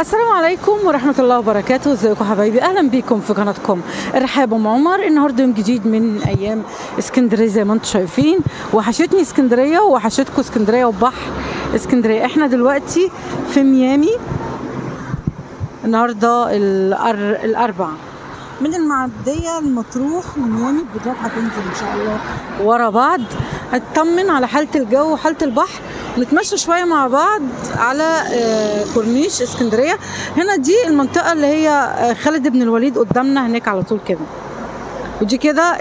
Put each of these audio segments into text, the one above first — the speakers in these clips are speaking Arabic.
السلام عليكم ورحمة الله وبركاته. ازيكم حبايبي؟ اهلا بيكم في قناتكم الرحاب ام عمر. النهارده يوم جديد من ايام اسكندريه زي ما انتم شايفين. وحشتني اسكندريه وحشتكم اسكندريه وبحر اسكندريه. احنا دلوقتي في ميامي النهارده الاربعاء، من المعديه المطروح لميامي. الفيديوهات هتنزل ان شاء الله ورا بعض. هنطمن على حاله الجو وحاله البحر، نتمشى شويه مع بعض على كورنيش اسكندريه. هنا دي المنطقه اللي هي خالد بن الوليد قدامنا هناك على طول كده. ودي كده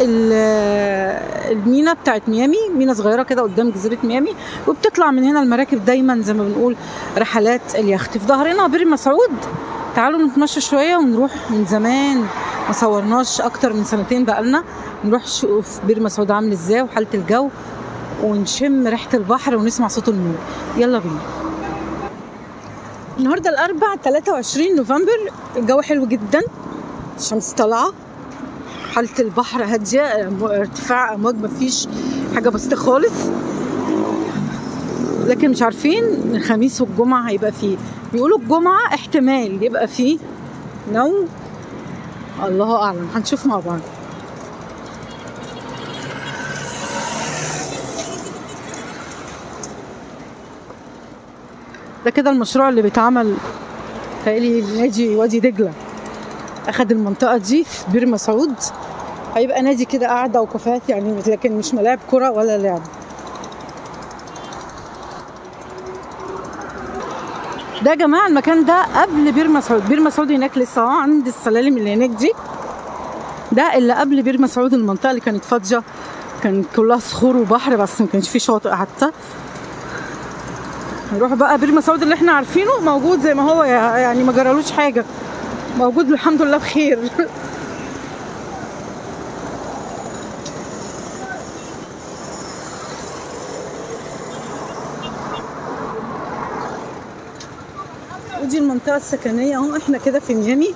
المينا بتاعت ميامي، مينا صغيره كده قدام جزيره ميامي. وبتطلع من هنا المراكب دايما زي ما بنقول رحلات اليخت. في ظهرنا بير مسعود. تعالوا نتمشى شويه ونروح. من زمان ما صورناش، اكتر من سنتين بقالنا، نروح نشوف بير مسعود عامل ازاي وحاله الجو، ونشم ريحه البحر ونسمع صوت الموج. يلا بينا. النهارده الاربعاء 23 نوفمبر. الجو حلو جدا، الشمس طالعه، حاله البحر هاديه، ارتفاع امواج مفيش، حاجه بسيطه خالص. لكن مش عارفين الخميس والجمعه هيبقى فيه. بيقولوا الجمعه احتمال يبقى فيه نوم، الله اعلم، هنشوف مع بعض. ده كده المشروع اللي بيتعمل تقريبا نادي وادي دجله. اخد المنطقه دي في بير مسعود، هيبقى نادي كده قاعده وكافيهات يعني، لكن مش ملاعب كره ولا لعب. ده يا جماعه المكان ده قبل بير مسعود. بير مسعود هناك لسه عند السلالم اللي هناك دي. ده اللي قبل بير مسعود، المنطقه اللي كانت فاضيه، كانت كلها صخور وبحر بس ما كانش فيه شاطئ حتى. نروح بقى بير مسعود اللي احنا عارفينه، موجود زي ما هو يعني، ما جرالوش حاجه، موجود الحمد لله بخير. ودي المنطقه السكنيه اهو. احنا كده في ميامي،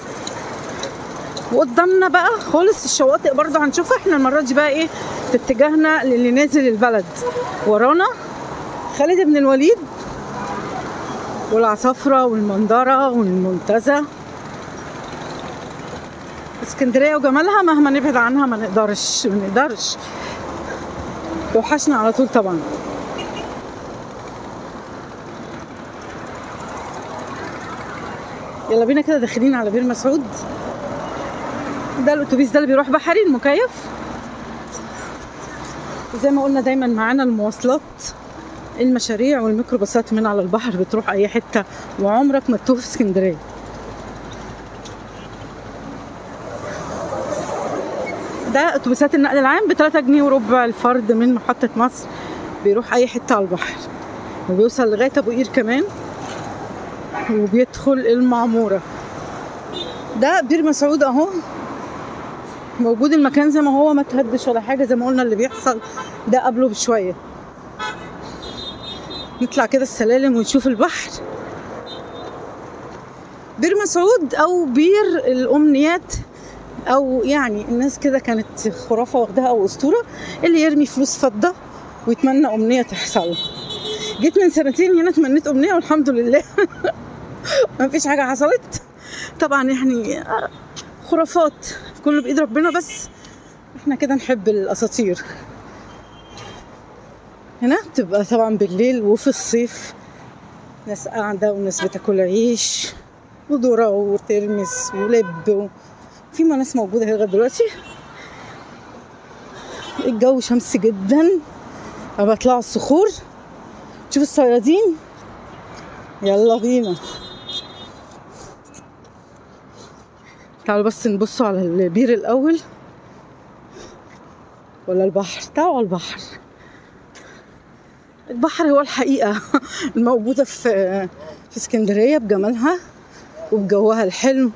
وقدامنا بقى خالص الشواطئ برضه هنشوفها. احنا المره دي بقى ايه، في اتجاهنا للي نازل البلد. ورانا خالد بن الوليد والعصافره والمندره والمنتزه. اسكندريه وجمالها مهما نبعد عنها ما نقدرش توحشنا على طول طبعا. يلا بينا كده داخلين على بير مسعود. ده الاتوبيس ده اللي بيروح بحري المكيف. وزي ما قلنا دايما معانا المواصلات، المشاريع والميكروباصات من على البحر بتروح اي حته، وعمرك ما تتوه في اسكندريه. ده اتوبيسات النقل العام ب3 جنيه وربع الفرد من محطه مصر، بيروح اي حته على البحر، وبيوصل لغايه ابو قير كمان، وبيدخل المعموره. ده بير مسعود اهو، موجود المكان زي ما هو، ما تهدش ولا حاجه. زي ما قلنا اللي بيحصل ده قبله بشويه. نطلع كده السلالم ونشوف البحر. بير مسعود او بير الامنيات، او يعني الناس كده كانت خرافه واخدها او اسطوره، اللي يرمي فلوس فضه ويتمنى امنيه تحصل. جيت من سنتين هنا تمنيت امنيه والحمد لله ما فيش حاجه حصلت. طبعا يعني خرافات، كله بايد ربنا، بس احنا كده نحب الاساطير. هنا بتبقى طبعا بالليل وفي الصيف ناس قاعده وناس بتاكل عيش وذره وترمس ولب، في ناس موجوده هنا لغايه دلوقتي. الجو شمس جدا، بطلع الصخور تشوف الصيادين. يلا بينا، تعالوا بس نبصوا على البير الاول ولا البحر. تعالوا على البحر. البحر هو الحقيقه الموجوده في اسكندريه بجمالها وبجوها الحلو.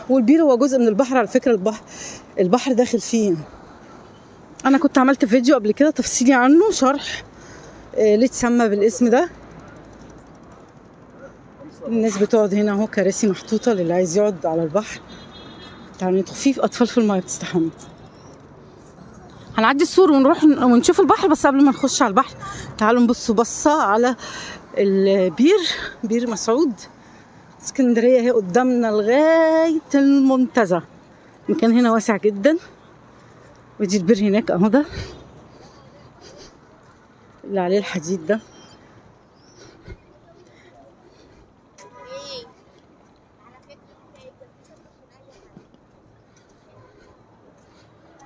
والبير هو جزء من البحر على فكره. البحر داخل فيه. انا كنت عملت فيديو قبل كده تفصيلي عنه، شرح ليه اتسمى بالاسم ده. الناس بتقعد هنا اهو، كراسي محطوطه للي عايز يقعد على البحر. تعالوا ندخل فيه، اطفال في المايه بتستحمى. هنعدي السور ونروح ونشوف البحر، بس قبل ما نخش على البحر تعالوا نبص بصه على البير، بير مسعود. اسكندرية اهي قدامنا لغاية المنتزه. المكان هنا واسع جدا، ودي البير هناك اهو، ده اللي عليه الحديد ده.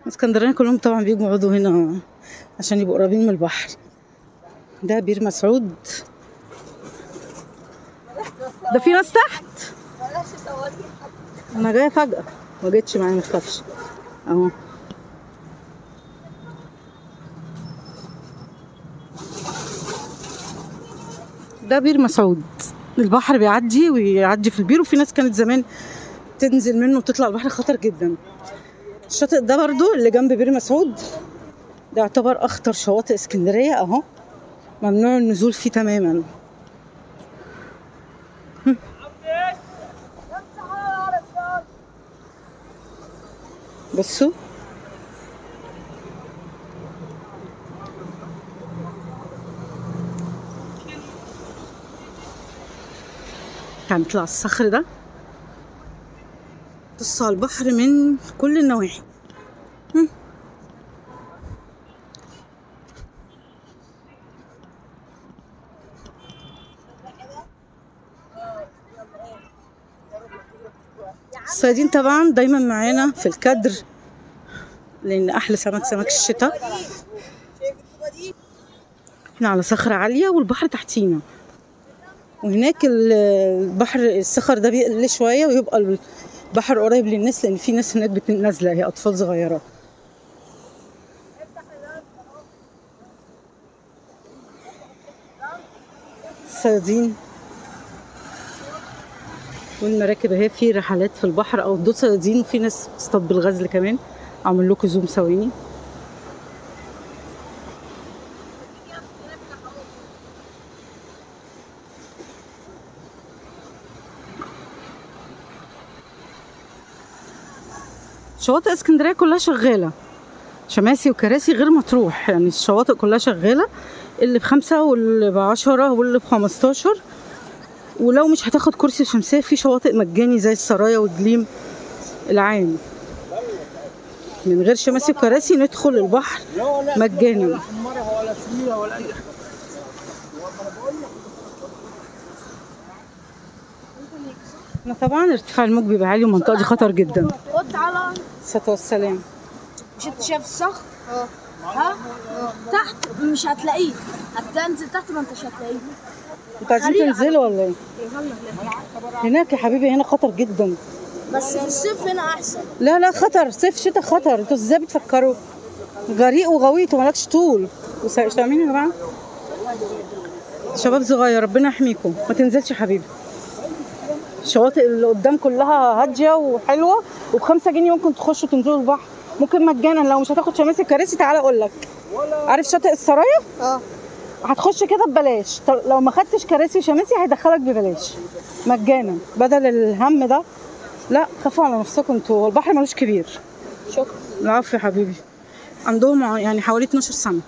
اسكندرانية كلهم طبعا بيجوا يقعدوا هنا عشان يبقوا قريبين من البحر. ده بير مسعود. ده في ناس تحت. انا جايه فجأة ما جيتش معايا، ما تخافش اهو. ده بير مسعود، البحر بيعدي ويعدي في البير، وفي ناس كانت زمان تنزل منه وتطلع البحر، خطر جدا. الشاطئ ده برضو اللي جنب بير مسعود ده يعتبر اخطر شواطئ اسكندريه اهو، ممنوع النزول فيه تماما. بصوا هنطلع الصخر ده، بص على البحر من كل النواحي. الصيادين طبعا دايما معانا في الكدر، لان احلى سمك الشتاء. احنا على صخرة عالية والبحر تحتينا، وهناك البحر الصخر ده بيقل شوية ويبقى البحر قريب للناس، لان في ناس هناك نازلة، هي اطفال صغيرة. الصيادين والمراكب اهي، في رحلات في البحر او دول صيادين، وفي ناس بتصطاد بالغزل كمان. اعمل لكم زوم ثواني. شواطئ اسكندريه كلها شغاله، شماسي وكراسي غير مطروح، يعني الشواطئ كلها شغاله، اللي ب5 واللي ب10 واللي ب15. ولو مش هتاخد كرسي شمسيه، في شواطئ مجاني زي السرايا والجليم العام، من غير شماسي وكراسي ندخل البحر مجانا. احنا طبعا ارتفاع الموج بيبقى عالي، والمنطقه دي خطر جدا. الصلاه والسلام. مش انت شايف الصخر؟ ها؟ تحت مش هتلاقيه، هتنزل تحت ما انتش هتلاقيه. انتوا عايزين تنزلوا ولا ايه؟ هناك يا حبيبي، هنا خطر جدا. بس في الصيف هنا احسن. لا خطر، صيف شتاء خطر. انتوا ازاي بتفكروا؟ غريق وغويط ومالكش طول. سامعين يا جماعه؟ شباب صغير، ربنا يحميكم. ما تنزلش يا حبيبي. الشواطئ اللي قدام كلها هاديه وحلوه، وب5 جنيه ممكن تخشوا تنزلوا البحر، ممكن مجانا. لو مش هتاخد شماسي كراسي تعالى اقول لك. عارف شاطئ السرايا؟ هتخش كده ببلاش. لو ما خدتش كراسي وشماسي هيدخلك ببلاش مجانا، بدل الهم ده. لا خافوا على نفسكم انتوا، البحر ملوش كبير. شكرا. العفو يا حبيبي. عندهم يعني حوالي 12 سنه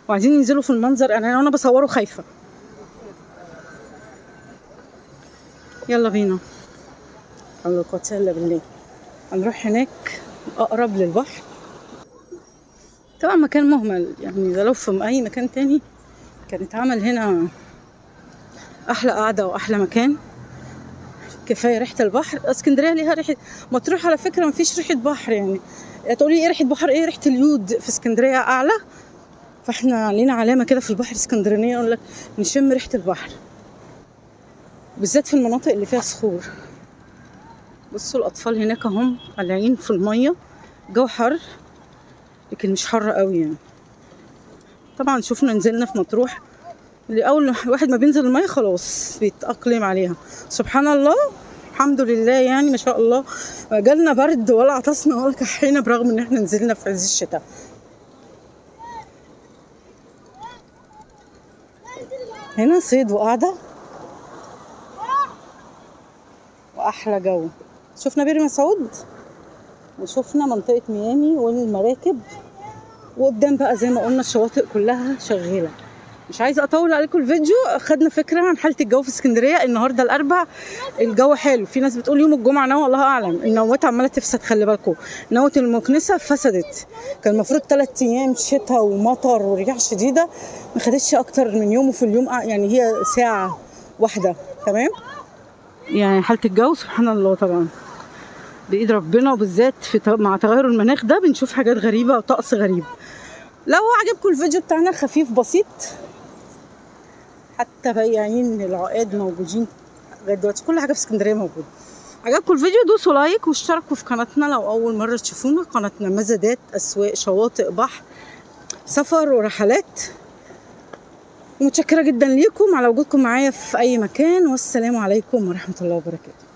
وعايزين ينزلوا في المنظر. انا بصوره خايفه. يلا بينا. الله قوة الا بالله. هنروح هناك اقرب للبحر. طبعا مكان مهمل، يعني ده لو في اي مكان تاني كان اتعمل هنا احلى قعده واحلى مكان. كفايه ريحه البحر. اسكندريه ليها ريحه، مطروح على فكره مفيش ريحه بحر. يعني تقولي ايه ريحه بحر؟ ايه ريحه اليود في اسكندريه اعلى، فاحنا علينا علامه كده في البحر اسكندرانيه يقول لك نشم ريحه البحر، بالذات في المناطق اللي فيها صخور. بصوا الاطفال هناك هم قالعين في الميه، جو حر لكن مش حر قوي يعني. طبعا شوفنا نزلنا في مطروح، اللي اول واحد ما بينزل الميه خلاص بيتاقلم عليها. سبحان الله، الحمد لله، يعني ما شاء الله. جالنا برد ولا عطسنا ولا كحينا، برغم ان احنا نزلنا في عز الشتاء. هنا صيد وقعده واحلى جو. شفنا بير مسعود وشفنا منطقه ميامي والمراكب، وقدام بقى زي ما قلنا الشواطئ كلها شغاله. مش عايزه اطول عليكم الفيديو. خدنا فكره عن حاله الجو في اسكندريه. النهارده الاربع الجو حلو، في ناس بتقول يوم الجمعه نوى، الله اعلم. النوات عماله تفسد، خلي بالكم. نوه المكنسه فسدت، كان المفروض 3 ايام شتاء ومطر ورياح شديده، ما خدتش اكتر من يوم، وفي اليوم يعني هي ساعه واحده. تمام، يعني حاله الجو سبحان الله طبعا بايد ربنا، وبالذات مع تغير المناخ ده بنشوف حاجات غريبه وطقس غريب. لو عجبكم الفيديو بتاعنا خفيف بسيط، حتى بياعين العقاد موجودين لغايه دلوقتي، كل حاجه في اسكندريه موجوده. عجبكم الفيديو دوسوا لايك واشتركوا في قناتنا لو اول مره تشوفونا. قناتنا مزادات، اسواق، شواطئ، بحر، سفر ورحلات. ومتشكره جدا ليكم على وجودكم معايا في اي مكان، والسلام عليكم ورحمه الله وبركاته.